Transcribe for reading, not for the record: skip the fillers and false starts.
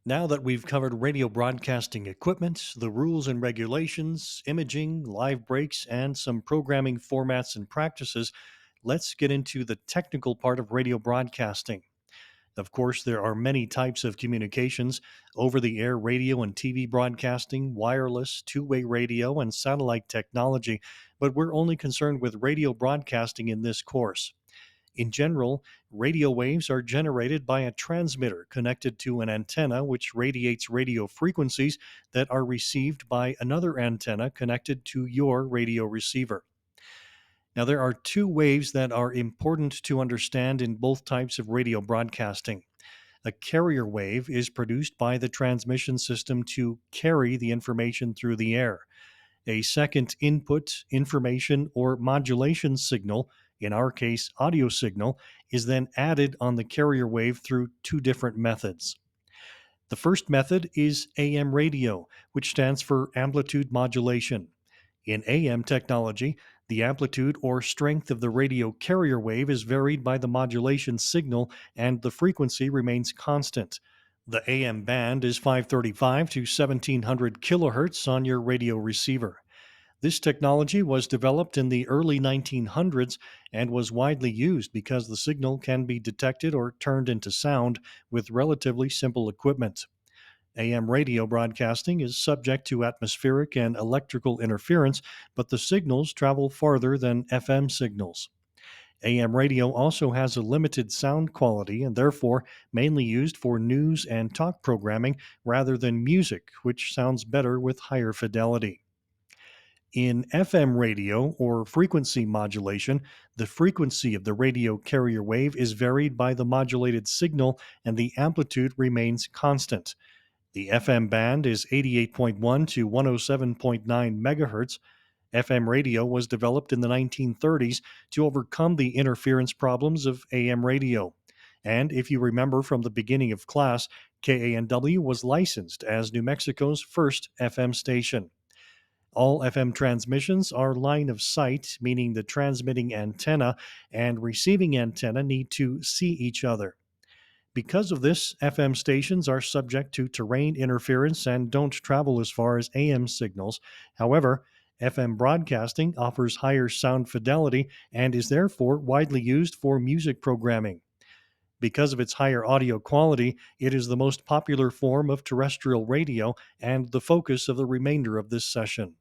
Now that we've covered radio broadcasting equipment, the rules and regulations, imaging, live breaks, and some programming formats and practices, let's get into the technical part of radio broadcasting. Of course, there are many types of communications: over the air radio and TV broadcasting, wireless, two way radio, and satellite technology, but we're only concerned with radio broadcasting in this course. In general, radio waves are generated by a transmitter connected to an antenna which radiates radio frequencies that are received by another antenna connected to your radio receiver. Now, there are two waves that are important to understand in both types of radio broadcasting. A carrier wave is produced by the transmission system to carry the information through the air. A second input, information, or modulation signal, in our case, audio signal, is then added on the carrier wave through two different methods. The first method is AM radio, which stands for amplitude modulation. In AM technology, the amplitude or strength of the radio carrier wave is varied by the modulation signal and the frequency remains constant. The AM band is 535 to 1700 kilohertz on your radio receiver. This technology was developed in the early 1900s and was widely used because the signal can be detected or turned into sound with relatively simple equipment. AM radio broadcasting is subject to atmospheric and electrical interference, but the signals travel farther than FM signals. AM radio also has a limited sound quality and therefore mainly used for news and talk programming rather than music, which sounds better with higher fidelity. In FM radio or frequency modulation, the frequency of the radio carrier wave is varied by the modulated signal and the amplitude remains constant. The FM band is 88.1 to 107.9 megahertz. FM radio was developed in the 1930s to overcome the interference problems of AM radio. And if you remember from the beginning of class, KANW was licensed as New Mexico's first FM station. All FM transmissions are line of sight, meaning the transmitting antenna and receiving antenna need to see each other. Because of this, FM stations are subject to terrain interference and don't travel as far as AM signals. However, FM broadcasting offers higher sound fidelity and is therefore widely used for music programming. Because of its higher audio quality, it is the most popular form of terrestrial radio and the focus of the remainder of this session.